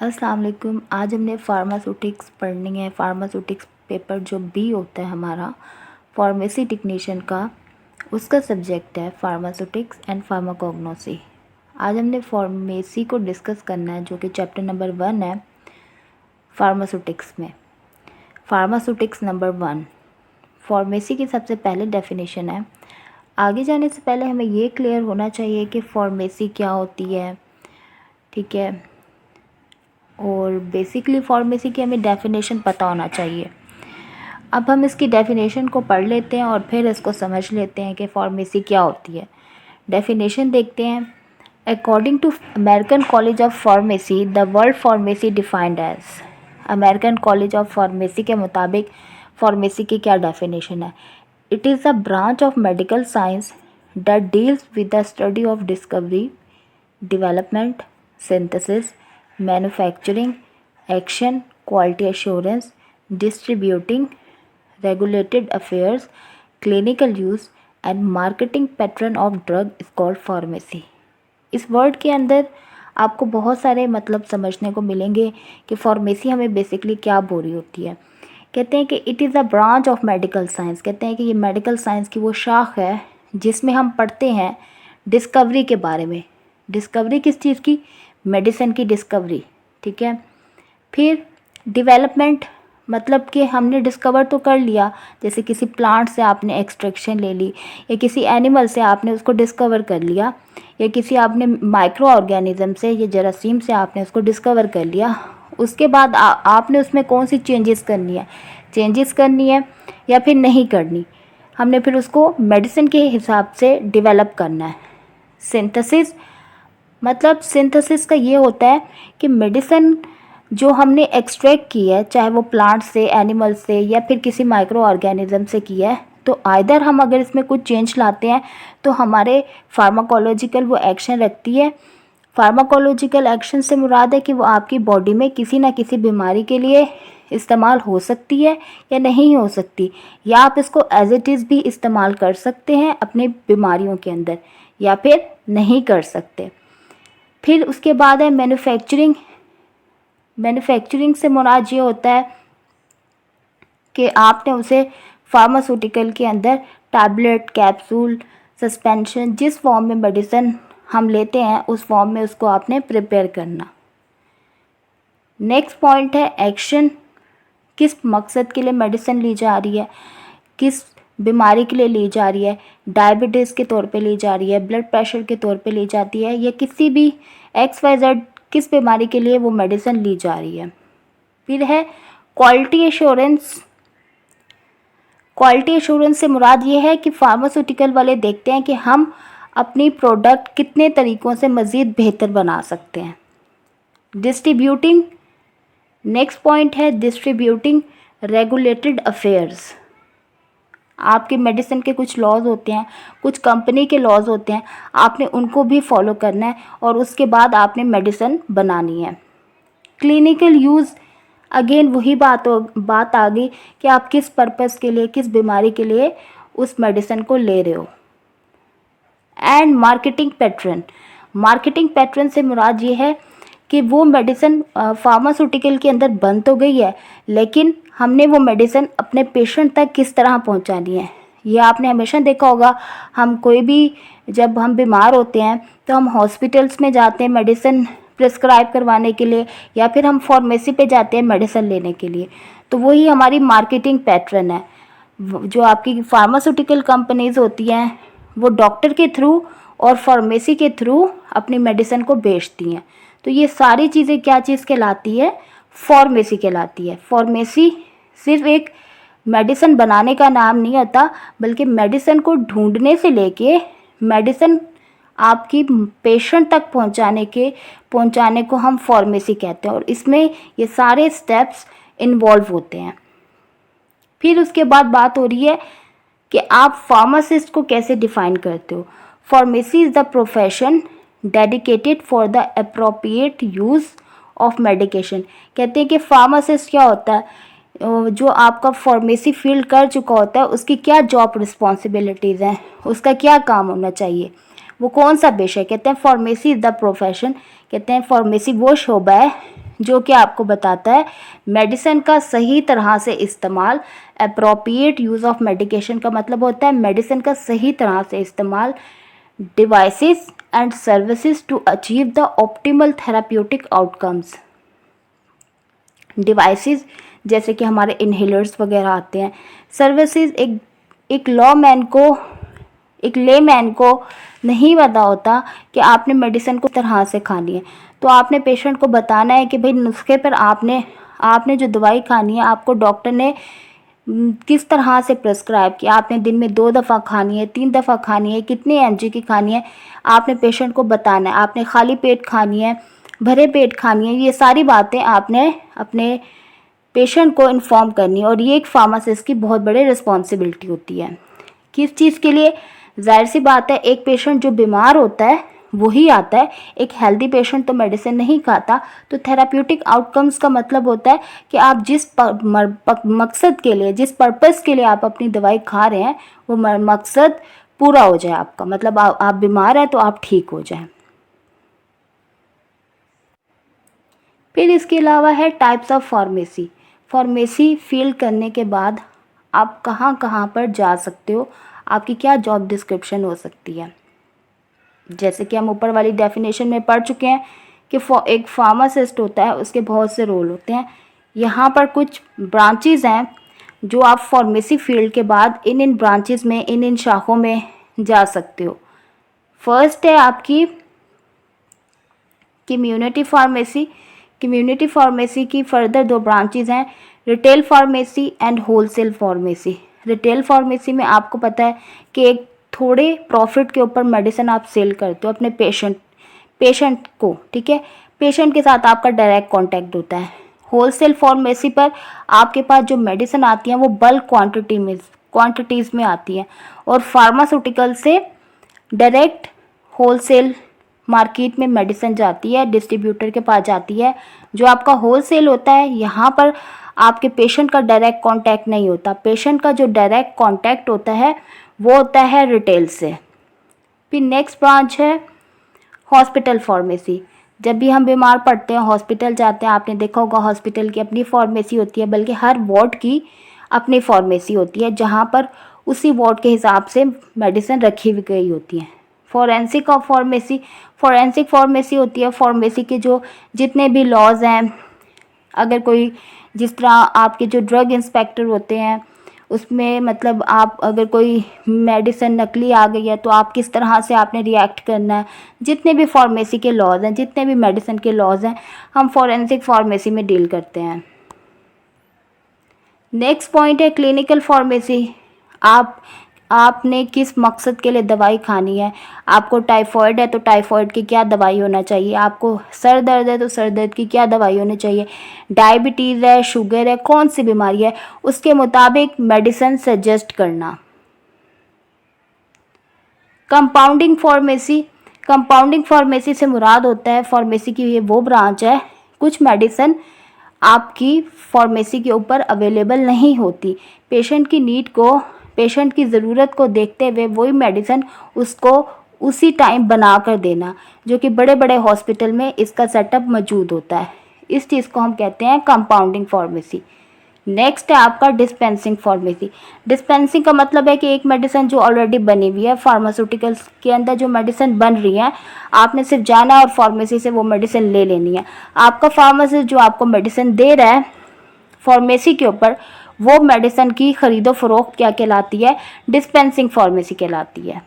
अस्सलाम वालेकुम। आज हमने फार्मास्यूटिक्स पढ़नी है। फार्मास्यूटिक्स पेपर जो बी होता है हमारा फार्मेसी टेक्नीशियन का, उसका सब्जेक्ट है फार्मास्यूटिक्स एंड फार्माकोग्नोसी। आज हमने फार्मेसी को डिस्कस करना है, जो कि चैप्टर नंबर 1 है फार्मास्यूटिक्स में। फार्मास्यूटिक्स नंबर 1 फार्मेसी की सबसे पहले डेफिनेशन है। आगे जाने से पहले हमें ये क्लियर होना चाहिए कि फार्मेसी क्या होती है, ठीक है। और बेसिकली फार्मेसी की हमें डेफिनेशन पता होना चाहिए। अब हम इसकी डेफिनेशन को पढ़ लेते हैं और फिर इसको समझ लेते हैं कि फार्मेसी क्या होती है। डेफिनेशन देखते हैं। According to American College of Pharmacy, the word pharmacy defined as. American College of Pharmacy के मुताबिक फार्मेसी की क्या डेफिनेशन है। It is a branch of medical science that deals with the study of discovery, development, synthesis, manufacturing, action, quality assurance, distributing, regulated affairs, clinical use and marketing pattern of drug is called pharmacy। इस word के अंदर आपको बहुत सारे मतलब समझने को मिलेंगे कि फार्मेसी हमें बेसिकली क्या बोल रही होती है। कहते हैं कि it is a branch of medical science. कहते हैं कि ये मेडिकल साइंस की वो शाख है जिसमें हम पढ़ते हैं डिस्कवरी के बारे में। डिस्कवरी किस चीज़ की? मेडिसिन की डिस्कवरी, ठीक है। फिर डेवलपमेंट, मतलब कि हमने डिस्कवर तो कर लिया, जैसे किसी प्लांट से आपने एक्सट्रैक्शन ले ली या किसी एनिमल से आपने उसको डिस्कवर कर लिया या किसी आपने माइक्रो ऑर्गेनिज्म से या जरासीम से आपने उसको डिस्कवर कर लिया। उसके बाद आपने उसमें कौन सी चेंजेस करनी है या फिर नहीं करनी, हमने फिर उसको मेडिसिन के हिसाब से डेवलप करना है। सिंथेसिस, मतलब सिंथेसिस का ये होता है कि मेडिसिन जो हमने एक्सट्रैक्ट की है, चाहे वो प्लांट से, एनिमल से या फिर किसी माइक्रो ऑर्गेनिज्म से की है, तो आइदर हम अगर इसमें कुछ चेंज लाते हैं तो हमारे फार्माकोलॉजिकल वो एक्शन रखती है। फार्माकोलॉजिकल एक्शन से मुराद है कि वो आपकी बॉडी में किसी ना किसी बीमारी के लिए इस्तेमाल हो सकती है या नहीं हो सकती, या आप इसको एज इट इज़ भी इस्तेमाल कर सकते हैं अपनी बीमारियों के अंदर या फिर नहीं कर सकते। फिर उसके बाद है मैन्युफैक्चरिंग। मैन्युफैक्चरिंग से मुराद ये होता है कि आपने उसे फार्मास्यूटिकल के अंदर टैबलेट, कैप्सूल, सस्पेंशन, जिस फॉर्म में मेडिसिन हम लेते हैं उस फॉर्म में उसको आपने प्रिपेयर करना। नेक्स्ट पॉइंट है एक्शन। किस मकसद के लिए मेडिसिन ली जा रही है, किस बीमारी के लिए ली जा रही है। डायबिटीज़ के तौर पे ली जा रही है, ब्लड प्रेशर के तौर पे ली जाती है, या किसी भी XYZ किस बीमारी के लिए वो मेडिसिन ली जा रही है। फिर है क्वालिटी एश्योरेंस। क्वालिटी एश्योरेंस से मुराद ये है कि फार्मास्यूटिकल वाले देखते हैं कि हम अपनी प्रोडक्ट कितने तरीक़ों से मज़ीद बेहतर बना सकते हैं। डिस्ट्रीब्यूटिंग, नेक्स्ट पॉइंट है डिस्ट्रीब्यूटिंग रेगुलेटेड अफेयर्स। आपके मेडिसिन के कुछ लॉज होते हैं, कुछ कंपनी के लॉज होते हैं, आपने उनको भी फॉलो करना है और उसके बाद आपने मेडिसिन बनानी है। क्लिनिकल यूज़, अगेन वही बात आ गई कि आप किस पर्पस के लिए, किस बीमारी के लिए उस मेडिसिन को ले रहे हो। And marketing pattern. Marketing pattern से मुराद ये है कि वो मेडिसिन फार्मास्यूटिकल के अंदर बन तो गई है, लेकिन हमने वो मेडिसिन अपने पेशेंट तक किस तरह पहुंचानी है। ये आपने हमेशा देखा होगा, हम कोई भी जब हम बीमार होते हैं तो हम हॉस्पिटल्स में जाते हैं मेडिसिन प्रिस्क्राइब करवाने के लिए, या फिर हम फार्मेसी पे जाते हैं मेडिसिन लेने के लिए। तो वही हमारी मार्केटिंग पैटर्न है। जो आपकी फार्मास्यूटिकल कंपनीज़ होती हैं वो डॉक्टर के थ्रू और फार्मेसी के थ्रू अपनी मेडिसिन को बेचती हैं। तो ये सारी चीज़ें क्या चीज़ कहलाती है? फार्मेसी कहलाती है। फार्मेसी सिर्फ एक मेडिसिन बनाने का नाम नहीं होता, बल्कि मेडिसिन को ढूंढने से लेके मेडिसिन आपकी पेशेंट तक पहुंचाने को हम फार्मेसी कहते हैं, और इसमें ये सारे स्टेप्स इन्वॉल्व होते हैं। फिर उसके बाद बात हो रही है कि आप फार्मासिस्ट को कैसे डिफ़ाइन करते हो। Pharmacy is the profession dedicated for the appropriate use of medication. कहते हैं कि फार्मासिस्ट क्या होता है, जो आपका फार्मेसी फील्ड कर चुका होता है उसकी क्या जॉब रिस्पॉन्सिबिलिटीज़ हैं, उसका क्या काम होना चाहिए, वो कौन सा पेशा है। कहते हैं फार्मेसी इज़ द प्रोफेशन। कहते हैं फार्मेसी वो शोबा है जो कि आपको बताता है मेडिसिन का सही तरह से इस्तेमाल। अप्रोप्रिएट यूज़ ऑफ मेडिकेशन का मतलब होता है मेडिसिन का सही तरह से इस्तेमाल। Devices and services to achieve the optimal therapeutic outcomes. Devices जैसे कि हमारे इनहेलर्स वगैरह आते हैं। सर्विसेज एक लेमैन को नहीं पता होता कि आपने मेडिसिन को तरह से खानी है, तो आपने पेशेंट को बताना है कि भाई नुस्खे पर आपने जो दवाई खानी है आपको डॉक्टर ने किस तरह से प्रेस्क्राइब किया, आपने दिन में 2 दफ़ा खानी है, 3 दफ़ा खानी है, कितने mg की खानी है, आपने पेशेंट को बताना है। आपने खाली पेट खानी है, भरे पेट खानी है, ये सारी बातें आपने अपने पेशेंट को इन्फॉर्म करनी है। और ये एक फार्मासिस्ट की बहुत बड़ी रिस्पॉन्सिबिलिटी होती है। किस चीज़ के लिए? जाहिर सी बात है, एक पेशेंट जो बीमार होता है वही आता है, एक हेल्दी पेशेंट तो मेडिसिन नहीं खाता। तो थेराप्यूटिक आउटकम्स का मतलब होता है कि आप जिस मकसद के लिए, जिस पर्पस के लिए आप अपनी दवाई खा रहे हैं वो मकसद पूरा हो जाए आपका, मतलब आप बीमार हैं तो आप ठीक हो जाएं। फिर इसके अलावा है types of pharmacy. Pharmacy field करने के बाद आप कहाँ कहाँ पर जा सकते हो, आपकी क्या जॉब डिस्क्रिप्शन हो सकती है। जैसे कि हम ऊपर वाली डेफिनेशन में पढ़ चुके हैं कि एक फार्मासिस्ट होता है, उसके बहुत से रोल होते हैं। यहाँ पर कुछ ब्रांचेस हैं जो आप फार्मेसी फील्ड के बाद इन ब्रांचेस में, इन शाखों में जा सकते हो। फर्स्ट है आपकी कम्युनिटी फार्मेसी। कम्युनिटी फार्मेसी की फर्दर 2 ब्रांचेस हैं, retail pharmacy and wholesale pharmacy. Retail pharmacy में आपको पता है कि एक थोड़े प्रॉफिट के ऊपर मेडिसिन आप सेल करते हो अपने पेशेंट को, ठीक है। पेशेंट के साथ आपका डायरेक्ट कांटेक्ट होता है। होलसेल फार्मेसी पर आपके पास जो मेडिसिन आती हैं वो बल्क क्वांटिटीज़ में आती हैं और फार्मास्यूटिकल से डायरेक्ट होलसेल मार्केट में मेडिसिन जाती है, डिस्ट्रीब्यूटर के पास जाती है। जो आपका होलसेल होता है, यहाँ पर आपके पेशेंट का डायरेक्ट कांटेक्ट नहीं होता। पेशेंट का जो डायरेक्ट कांटेक्ट होता है वो होता है रिटेल से। फिर नेक्स्ट ब्रांच है हॉस्पिटल फार्मेसी। जब भी हम बीमार पड़ते हैं हॉस्पिटल जाते हैं, आपने देखा होगा हॉस्पिटल की अपनी फार्मेसी होती है, बल्कि हर वार्ड की अपनी फार्मेसी होती है जहाँ पर उसी वार्ड के हिसाब से मेडिसिन रखी हुई गई होती है। फॉरेंसिक फार्मेसी होती है, फार्मेसी के जो जितने भी लॉज हैं, अगर कोई जिस तरह आपके जो ड्रग इंस्पेक्टर होते हैं उसमें मतलब आप अगर कोई मेडिसिन नकली आ गई है तो आप किस तरह से आपने रिएक्ट करना है, जितने भी फार्मेसी के लॉज हैं, जितने भी मेडिसिन के लॉज हैं, हम फॉरेंसिक फार्मेसी में डील करते हैं। नेक्स्ट पॉइंट है क्लिनिकल फार्मेसी। आपने किस मकसद के लिए दवाई खानी है। आपको टाइफॉइड है तो टाइफॉइड की क्या दवाई होना चाहिए, आपको सर दर्द है तो सर दर्द की क्या दवाई होनी चाहिए, डायबिटीज़ है, शुगर है, कौन सी बीमारी है, उसके मुताबिक मेडिसिन सजेस्ट करना। कंपाउंडिंग फार्मेसी से मुराद होता है, फार्मेसी की ये वो ब्रांच है, कुछ मेडिसिन आपकी फार्मेसी के ऊपर अवेलेबल नहीं होती, पेशेंट की ज़रूरत को देखते हुए वही मेडिसिन उसको उसी टाइम बना कर देना, जो कि बड़े बड़े हॉस्पिटल में इसका सेटअप मौजूद होता है। इस चीज़ को हम कहते हैं कंपाउंडिंग फार्मेसी। नेक्स्ट है आपका डिस्पेंसिंग फार्मेसी। डिस्पेंसिंग का मतलब है कि एक मेडिसिन जो ऑलरेडी बनी हुई है, फार्मास्यूटिकल्स के अंदर जो मेडिसिन बन रही है, आपने सिर्फ जाना और फार्मेसी से वो मेडिसिन ले लेनी है। आपका फार्मासिस्ट जो आपको मेडिसिन दे रहा है फार्मेसी के ऊपर, वो मेडिसिन की ख़रीदो फरोख्त क्या कहलाती है, डिस्पेंसिंग फार्मेसी कहलाती है।